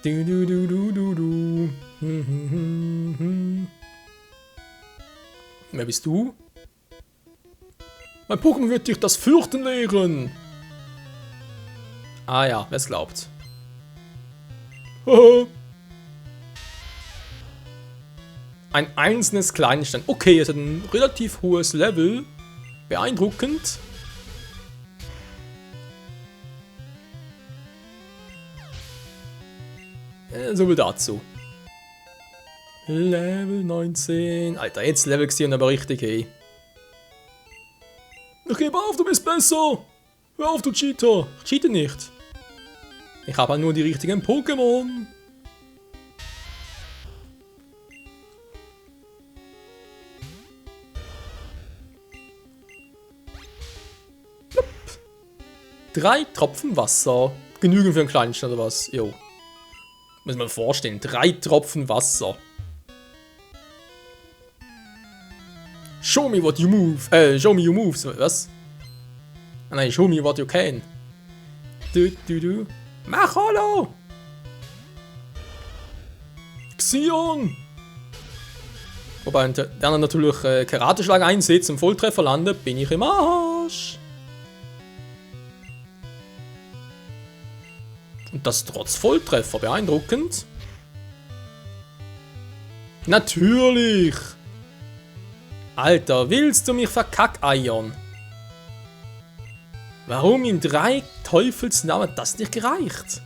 Du, du, du, du, du, du. Wer bist du? Mein Pokémon wird dich das Fürchten lehren. Ah ja, wer es glaubt. Ein einzelnes Kleinstein. Okay, es hat ein relativ hohes Level. Beeindruckend. So viel dazu. Level 19. Alter, jetzt Level gesehen, aber richtig, ey. Ich gebe auf, du bist besser. Hör auf, du Cheater. Ich cheate nicht. Ich habe halt nur die richtigen Pokémon. Plupp. 3 Tropfen Wasser. Genügend für einen Kleinstein oder was? Jo. Muss man vorstellen. 3 Tropfen Wasser. Show me what you move. Show me you move. Was? Ah, nein, show me what you can. Du, du, du. Mach Hallo! Xion! Wobei der dann natürlich Karateschlag einsetzt und Volltreffer landet, bin ich im Arsch. Und das trotz Volltreffer, beeindruckend. Natürlich! Alter, willst du mich verkackeiern? Warum in 3 Teufelsnamen das nicht gereicht?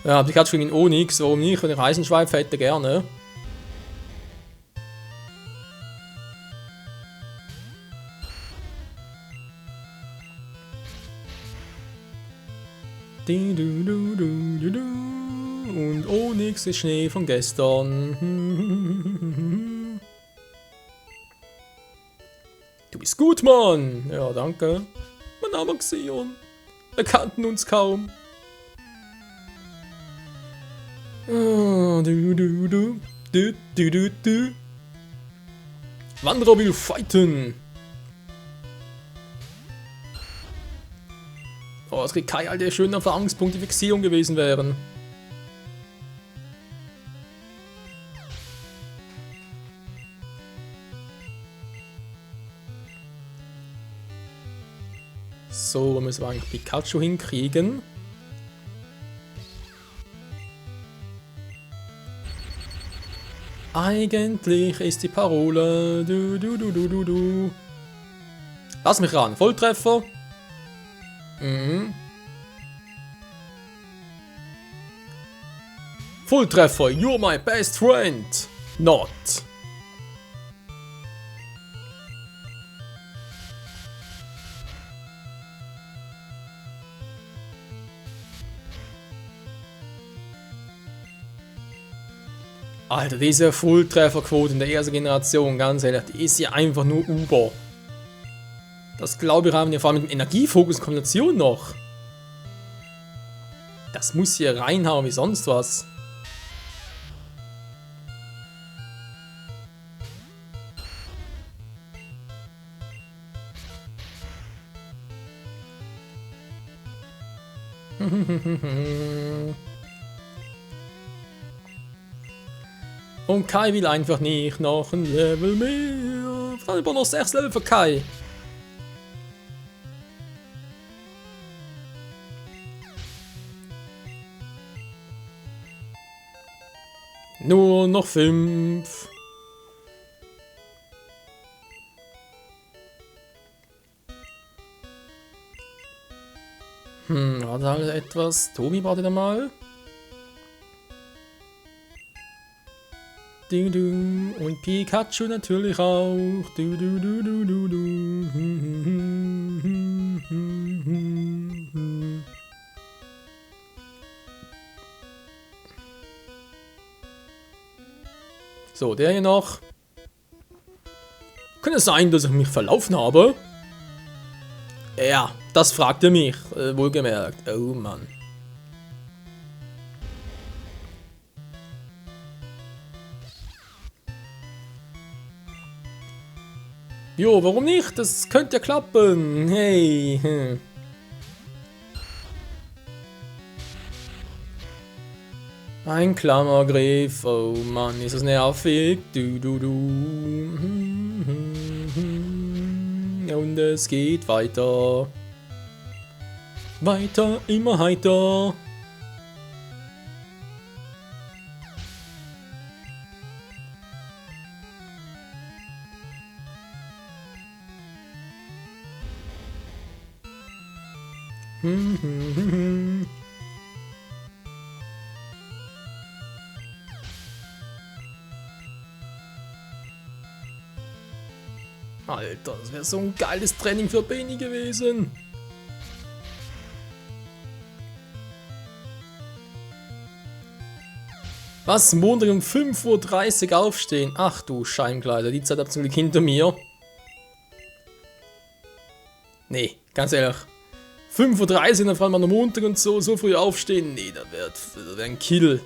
Ja, ich hatte schon in Onyx, warum nicht? Wenn ich Eisenschweif hätte, gerne. Und Onyx ist Schnee von gestern. Du bist gut, Mann. Ja, danke. Mein Name ist Xion. Wir kannten uns kaum. Wanderer will fighten. Oh, es gibt keine alte schönen Erfahrungspunkte für Xion gewesen wären. So, müssen wir eigentlich Pikachu hinkriegen. Eigentlich ist die Parole. Du. Lass mich ran. Volltreffer. Mhm. Volltreffer. You're my best friend. Not. Alter, diese Volltrefferquote in der ersten Generation, ganz ehrlich, die ist ja einfach nur über. Das glaube ich haben wir vor allem mit dem Energiefokus in Kombination noch. Das muss hier reinhauen wie sonst was. Und Kai will einfach nicht noch ein Level mehr. Dann über noch 6 Level für Kai. Nur noch 5. War da etwas? Tobi, warte mal. Und Pikachu natürlich auch. So, der hier noch. Kann es sein, dass ich mich verlaufen habe? Ja, das fragt er mich, wohlgemerkt. Oh Mann. Jo, warum nicht? Das könnte ja klappen. Hey. Ein Klammergriff. Oh Mann, ist das nervig. Und es geht weiter. Weiter, immer heiter. Alter, das wäre so ein geiles Training für Benny gewesen. Was? Montag um 5:30 Uhr aufstehen? Ach du Scheibenkleider, die Zeit habt ihr zum Glück hinter mir. Nee, ganz ehrlich. 5:30 Uhr, vor allem am Montag und so früh aufstehen? Nee, das wär ein Kill.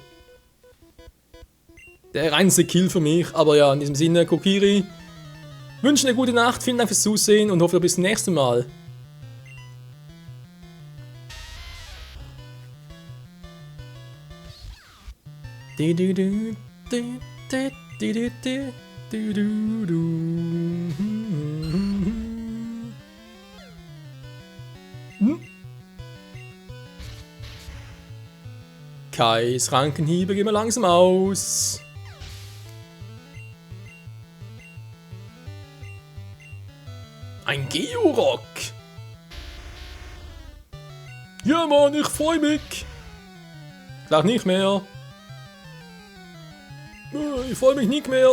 Der reinste Kill für mich. Aber ja, in diesem Sinne, Kokiri. Wünsche eine gute Nacht, vielen Dank fürs Zusehen und hoffe bis zum nächsten Mal. Kais Rankenhiebe gehen wir langsam aus. Ein Georock! Ja Mann, ich freu mich! Gleich nicht mehr. Ich freu mich nicht mehr.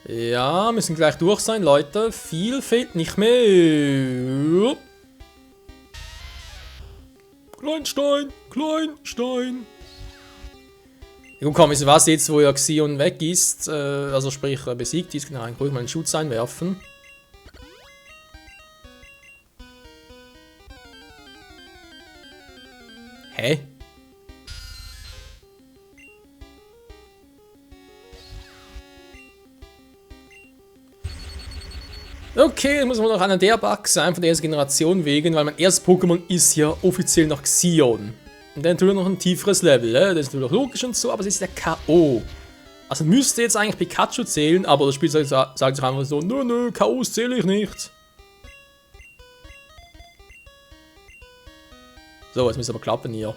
Ja, müssen gleich durch sein, Leute. Viel fehlt nicht mehr. Kleinstein, Kleinstein. Ja, gut, komm, wisst ihr was, jetzt wo ja Xion weg ist, also sprich besiegt ist, kann ich ruhig mal einen Schutz einwerfen. Hä? Okay, dann muss man noch einer der Bugs sein von der ersten Generation wegen, weil mein erstes Pokémon ist ja offiziell noch Xion. Und dann natürlich noch ein tieferes Level, das ist natürlich logisch und so, aber es ist ja K.O. Also müsste jetzt eigentlich Pikachu zählen, aber das Spiel sagt sich einfach so, nö, K.O.s zähle ich nicht. So, jetzt müsste aber klappen hier.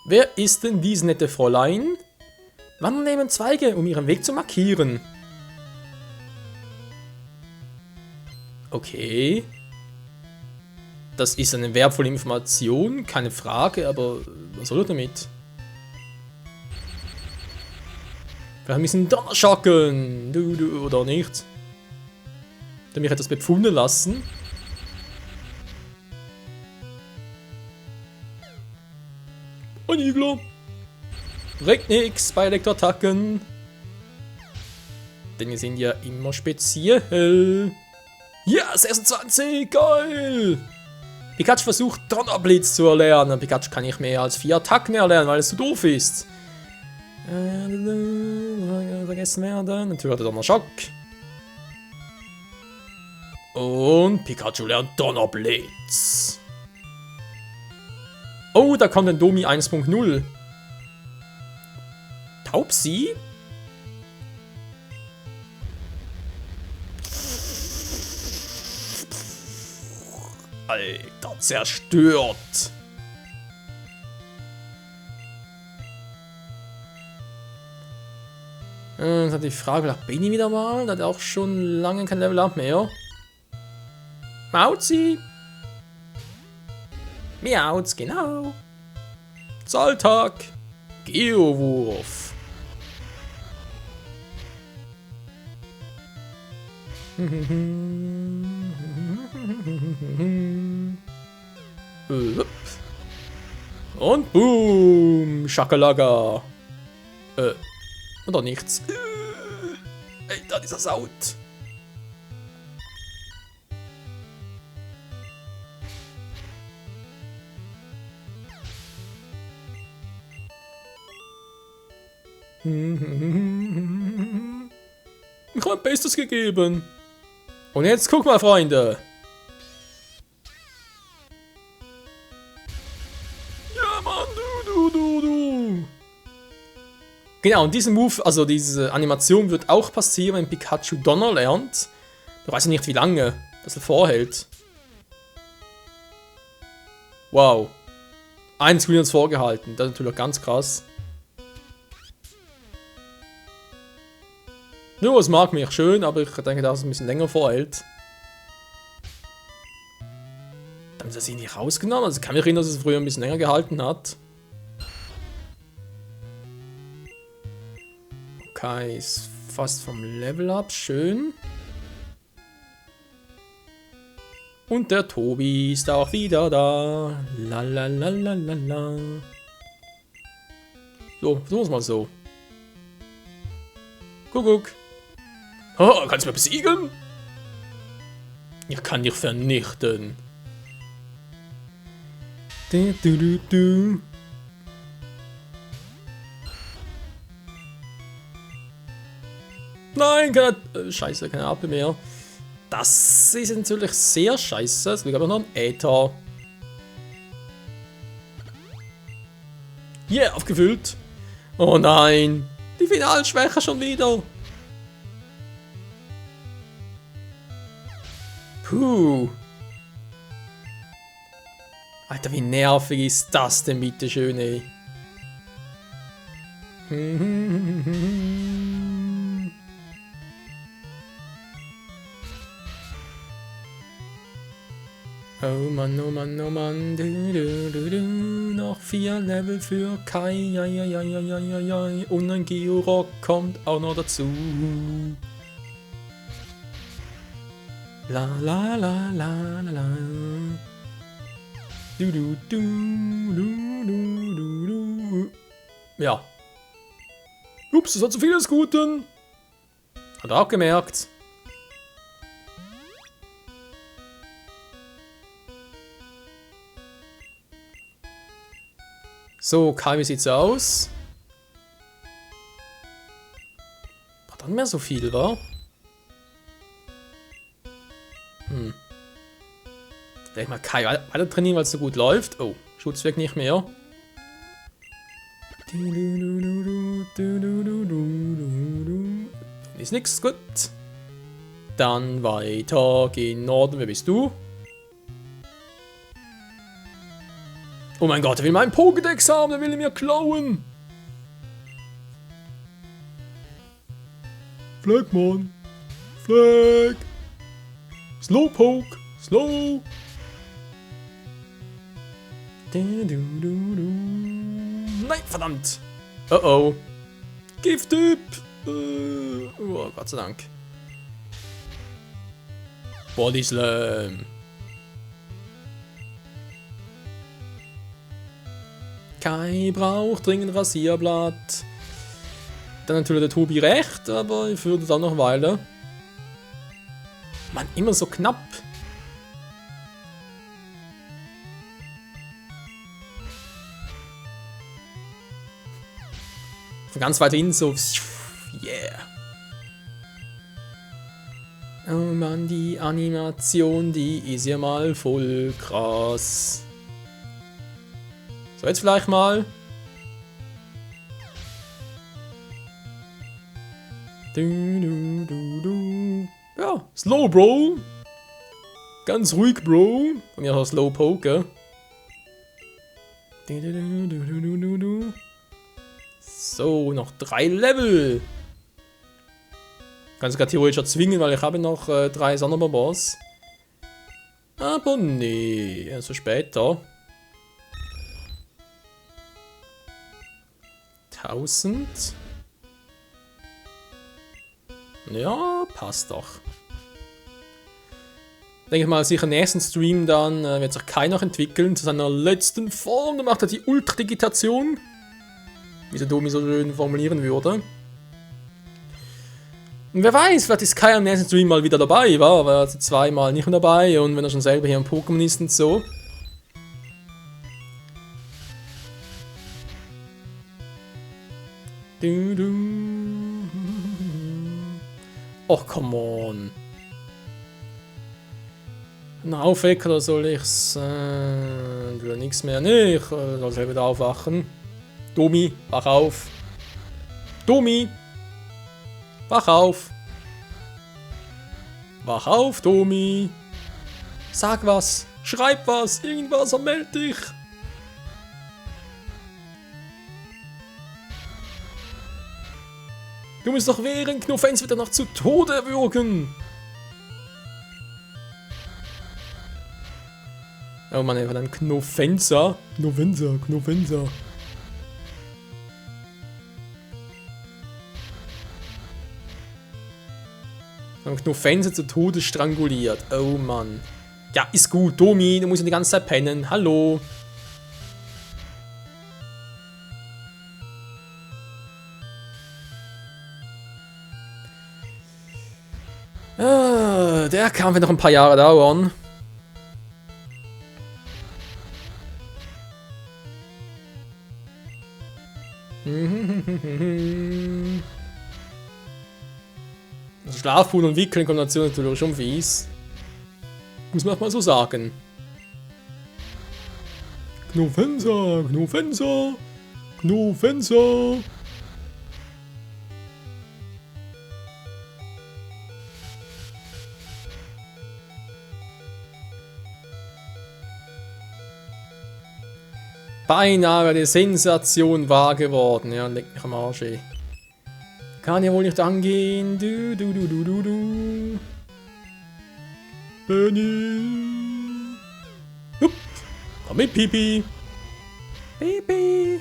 Wer ist denn dieses nette Fräulein? Wandern neben Zweige, um ihren Weg zu markieren. Okay. Das ist eine wertvolle Information, keine Frage, aber was soll ich damit? Vielleicht ein bisschen Donnerschocken, du, oder nicht? Der mich etwas bepfunden lassen. Ein Igler. Regt nix bei Elektroattacken. Denn wir sind ja immer speziell. Ja, 26, geil! Pikachu versucht Donnerblitz zu erlernen. Pikachu kann nicht mehr als 4 Attacken erlernen, weil es zu doof ist. Vergessen werden. Natürlich hat er Donnerschock. Und Pikachu lernt Donnerblitz. Oh, da kommt ein Domi 1.0. Taubsi? Alter, zerstört. Jetzt hat die Frage nach Benny wieder mal. Der hat auch schon lange kein Level Up mehr. Mauzi. Miauz, genau. Zahltag. Geowurf. Und boom. Schakalaka. Oder nichts. Ey, da dieser Saut. Ich habe mein Bestes gegeben. Und jetzt guck mal, Freunde. Ja, Mann, du. Genau, und diesen Move, also diese Animation wird auch passieren, wenn Pikachu Donner lernt. Ich weiß nicht, wie lange das er vorhält. Wow. 1 Minute vorgehalten, das ist natürlich ganz krass. Nur, es mag mich schön, aber ich denke, dass es ein bisschen länger vorhält. Dann ist das ihn nicht rausgenommen. Also ich kann mich erinnern, dass es früher ein bisschen länger gehalten hat. Okay, ist fast vom Level up. Schön. Und der Tobi ist auch wieder da. Lalalala. So, versuchen wir es mal so. Guck. Oh, kannst du mich besiegen? Ich kann dich vernichten. Nein, scheiße, keine AP mehr. Das ist natürlich sehr scheiße. Es liegt aber noch ein Äther. Yeah, aufgefüllt. Oh nein. Die Finalschwäche schon wieder. Puh. Alter, wie nervig ist das denn bitte schön, ey. Oh Mann, oh Mann, oh Mann. Noch 4 Level für Kai. Ja. Und ein Georock kommt auch noch dazu. La. Du. Ja. Ups, das war zu viel des Guten. Hat er auch gemerkt. So, Kai, wie sieht's aus? War dann mehr so viel, wa? Vielleicht mal Kai weiter trainieren, weil es so gut läuft. Oh, Schutzweg nicht mehr. Ist nix, gut. Dann weiter gen Norden. Wer bist du? Oh mein Gott, er will meinen Pokédex haben, er will ihn mir klauen. Flagmon. Flag. Slowpoke. Slow. Nein, verdammt. Oh. Gifttyp. Oh, Gott sei Dank. Body Slam. Kai braucht dringend Rasierblatt. Dann natürlich der Tobi recht, aber ich würde dann noch eine Weile. Mann, immer so knapp. Von ganz weit hin so. Yeah. Oh Mann, die Animation, die ist ja mal voll krass. So, jetzt vielleicht mal. Ja, Slow, Bro. Ganz ruhig, Bro. Bei mir auch Slow Poke. So, noch 3 Level. Kann sogar theoretisch erzwingen, weil ich habe noch 3 Sonderbonbons. Aber nee, also später. 1000. Ja, passt doch. Denke ich mal, sicher im nächsten Stream dann wird sich Kai noch entwickeln zu seiner letzten Form. Dann macht er die Ultra-Digitation. Wie der Domi so schön formulieren würde. Und wer weiß, vielleicht ist Kai am nächsten Stream mal wieder dabei, war er also 2 Mal nicht mehr dabei und wenn er schon selber hier im Pokémon ist und so. Du, du. Och, come on. Ein Aufwecker, oder soll ich's? Du nichts mehr. Nee, ich soll selber wieder aufwachen. Domi, wach auf. Domi! Wach auf! Wach auf, Domi! Sag was! Schreib was! Irgendwas, meld dich! Du musst doch wehren, Knuffens wird danach zu Tode würgen! Oh Mann, er war dann Knuffenser. Knuffenser. Und Knuffenser zu Tode stranguliert. Oh Mann. Ja, ist gut, Domi, du musst ja die ganze Zeit pennen. Hallo. Ah, der Kampf wird noch ein paar Jahre dauern. Also Schlafhuhn und Wickeln-Kombination ist natürlich schon fies. Muss man auch mal so sagen. Knuffenser. Beinahe wäre die Sensation wahr geworden. Ja, leck mich am Arsch, ey. Kann ja wohl nicht angehen. Du. Benny. Hup. Komm mit, Pipi. Pipi.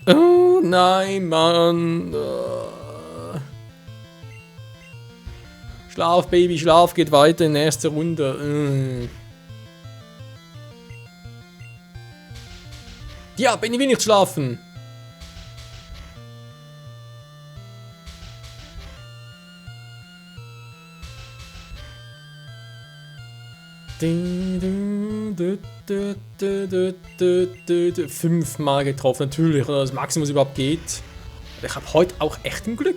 Oh nein, Mann. Schlaf, Baby, Schlaf. Geht weiter in die nächste Runde. Ja, Benny will nicht schlafen. Fünfmal getroffen, natürlich, oder das Maximum, was überhaupt geht. Ich habe heute auch echt ein Glück.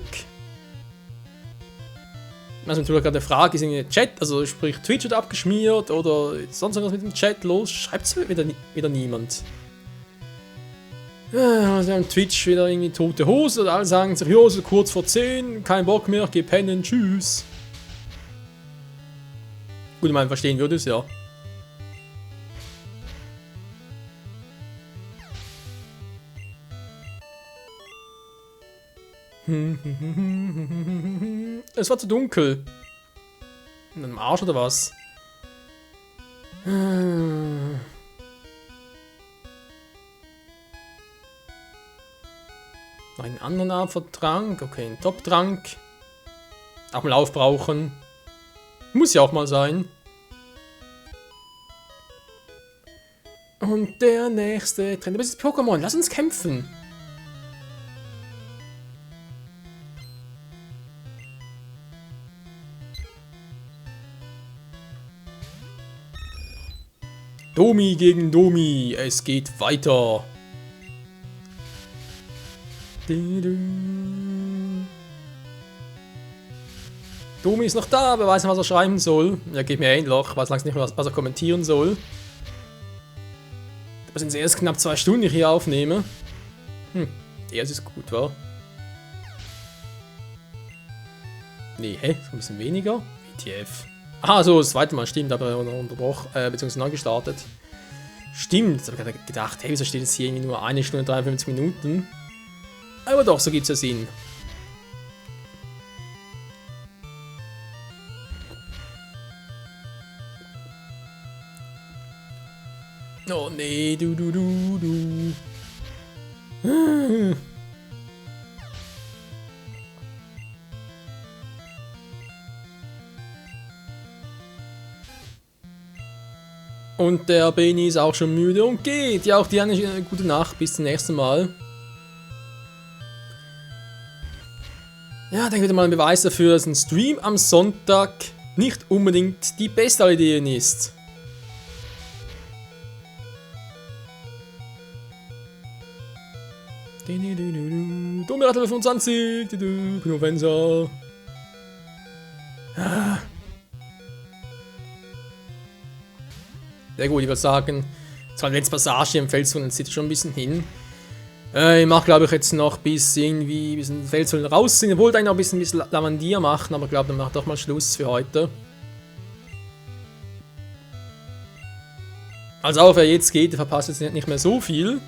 Also natürlich gerade die Frage ist in den Chat, also sprich Twitch wird abgeschmiert oder sonst irgendwas mit dem Chat los, schreibt es wieder niemand. Also am Twitch wieder irgendwie tote Hose und alle sagen sich, ja, so kurz vor 10, kein Bock mehr, geh pennen, tschüss. Gut, ich meine, verstehen würde es ja. Es war zu dunkel. In einem Arsch oder was? Noch einen anderen Art von Trank. Okay, ein Top-Trank. Auch mal aufbrauchen. Muss ja auch mal sein. Und der nächste Trend. Das ist Pokémon. Lass uns kämpfen. Domi gegen Domi. Es geht weiter. Domi ist noch da, aber weiß nicht, was er schreiben soll. Er geht mir ähnlich, weiß langsam nicht mehr, was er kommentieren soll. Das sind erst knapp 2 Stunden, die ich hier aufnehme. Das ist gut, wa? Nee, hä? Ist ein bisschen weniger? WTF. Ah, so, das zweite Mal, stimmt, aber unterbrochen, beziehungsweise neu gestartet. Stimmt, jetzt habe ich gedacht, hey, wieso steht jetzt hier irgendwie nur 1 Stunde 53 Minuten? Aber doch, so gibt's ja Sinn. Oh nee, du. Und der Benny ist auch schon müde und geht. Ja, auch dir eine gute Nacht. Bis zum nächsten Mal. Ja, denke wieder mal ein Beweis dafür, dass ein Stream am Sonntag nicht unbedingt die beste aller Ideen ist. Dumme Level 25. Pinofenser. Sehr gut, ich würde sagen, zwar letzte Passage im Felswunden zieht schon ein bisschen hin. Ich mache, glaube ich, jetzt noch bis irgendwie ein bisschen Felswunden raus sind. Ich wollte eigentlich noch ein bisschen Lavandier machen, aber ich glaube, dann mache ich doch mal Schluss für heute. Also auch wer jetzt geht, der verpasst jetzt nicht mehr so viel.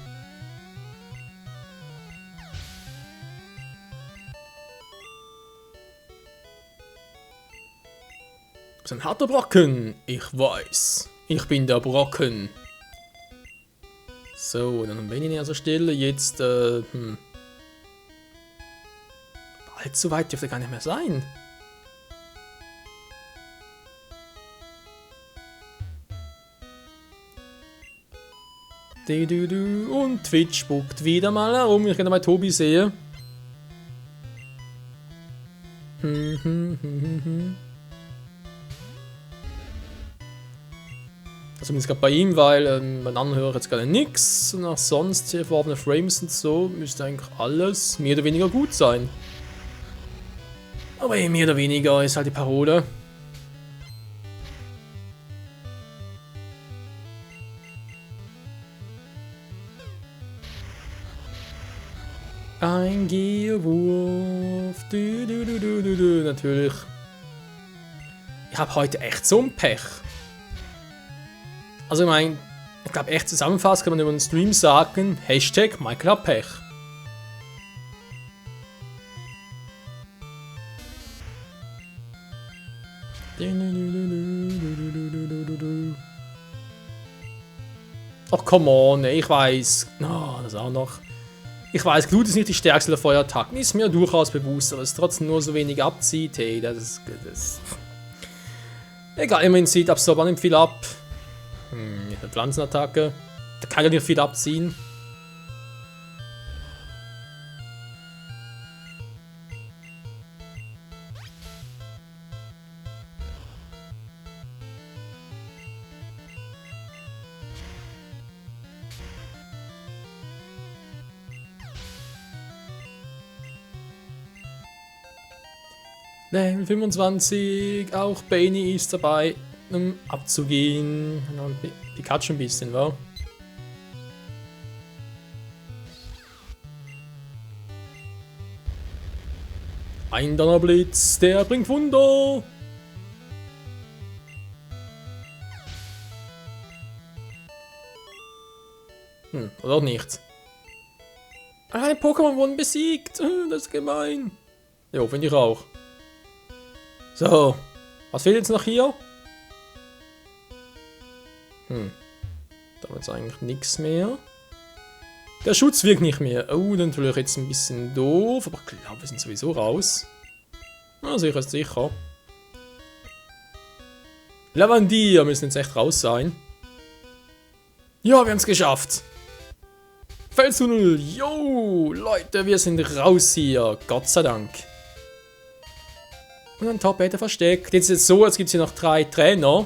Das ist ein harter Brocken. Ich weiß. Ich bin der Brocken. So, dann bin ich an der Stelle. Jetzt, bald so weit dürfte gar nicht mehr sein. Und Twitch spuckt wieder mal herum. Ich kann mal Tobi sehen. Zumindest gerade bei ihm, weil bei anderen höre ich jetzt gerade nichts. Und auch sonst hier verworfene Frames und so müsste eigentlich alles mehr oder weniger gut sein. Aber mehr oder weniger ist halt die Parole. Ein Gearwurf. Natürlich. Ich habe heute echt so ein Pech. Also ich glaube echt zusammenfassend kann man über den Stream sagen, Hashtag Michael hat Pech. Ach come on, ich weiß. Oh, das auch noch. Ich weiß, Glut ist nicht die stärkste der Feuerattacken, ist mir durchaus bewusst, aber es trotzdem nur so wenig abzieht, hey, das ist. Egal, immerhin zieht Absorber nimmt viel ab. Eine Pflanzenattacke. Da kann er nicht viel abziehen. Level 25, auch Bani ist dabei, um abzugehen. Pikachu ein bisschen, wa? Ein Donnerblitz, der bringt Wunder. Oder auch nicht. Ein Pokémon wurden besiegt. Das ist gemein. Jo, finde ich auch. So, was fehlt jetzt noch hier? Da haben wir jetzt eigentlich nichts mehr. Der Schutz wirkt nicht mehr. Oh, dann natürlich jetzt ein bisschen doof, aber ich glaube, wir sind sowieso raus. Na, sicher ist sicher. Lavandier müssen jetzt echt raus sein. Ja, wir haben es geschafft. Felstunnel, yo, Leute, wir sind raus hier. Gott sei Dank. Und ein Top-Beta versteckt. Jetzt ist es so, jetzt gibt es hier noch 3 Trainer.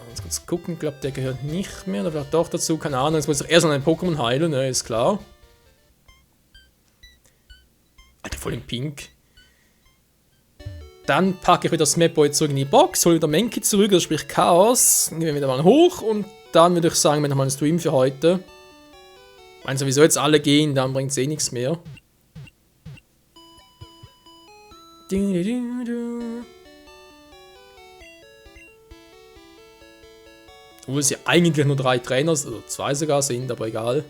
Jetzt kurz gucken, ich glaube, der gehört nicht mehr. Oder vielleicht doch dazu, keine Ahnung. Jetzt muss ich erst an ein Pokémon heilen, ne, ist klar. Alter, voll in Pink. Dann packe ich wieder das Mapboy zurück in die Box, hole wieder Menki zurück, also sprich Chaos. Dann gehen wir wieder mal hoch und dann würde ich sagen, wir haben einen Stream für heute. Wenn sowieso jetzt alle gehen, dann bringt es eh nichts mehr. Obwohl es ja eigentlich nur 3 Trainer, also 2 sogar sind, aber egal.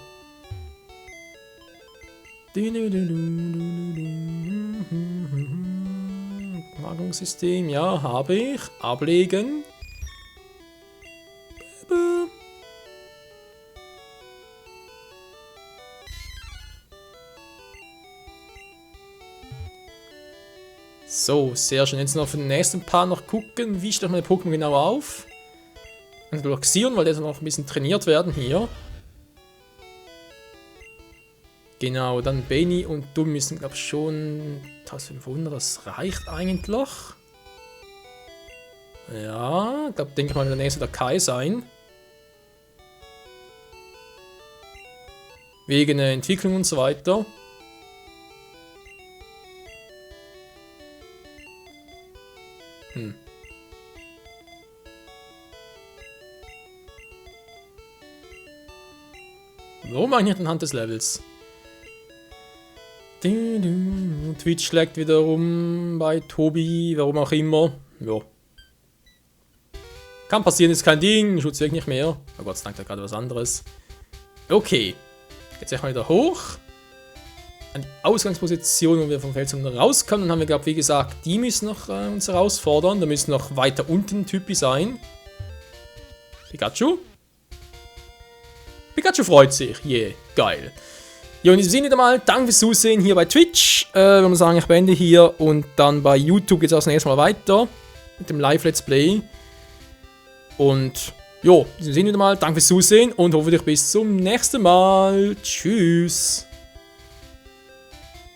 Magungssystem, ja, habe ich. Ablegen. So, sehr schön. Jetzt noch für den nächsten Part noch gucken, wie stellt man die Pokémon genau auf. Und durch Xion, weil der soll noch ein bisschen trainiert werden hier. Genau, dann Beni und du müssen, glaube ich, schon 1500, das reicht eigentlich. Ja, ich glaube, denke ich mal, der nächste der Kai sein. Wegen Entwicklung und so weiter. Warum eigentlich nicht anhand des Levels? Twitch schlägt wieder rum bei Tobi, warum auch immer. Ja. Kann passieren, ist kein Ding, Schutz weg nicht mehr. Oh Gott sei Dank, da gerade was anderes. Okay. Jetzt mal wieder hoch. An die Ausgangsposition, wo wir vom Felsung rauskommen. Dann haben wir, glaube wie gesagt, die müssen noch uns herausfordern. Da müssen noch weiter unten Typi sein. Pikachu? Pikachu freut sich. Yeah, geil. Ja, in diesem Sinne wieder mal, danke fürs Zusehen hier bei Twitch. Würde man sagen, ich beende hier und dann bei YouTube geht es auch das nächste Mal weiter mit dem Live-Let's Play. Und ja, in diesem Sinne wieder mal, danke fürs Zusehen und hoffentlich bis zum nächsten Mal. Tschüss.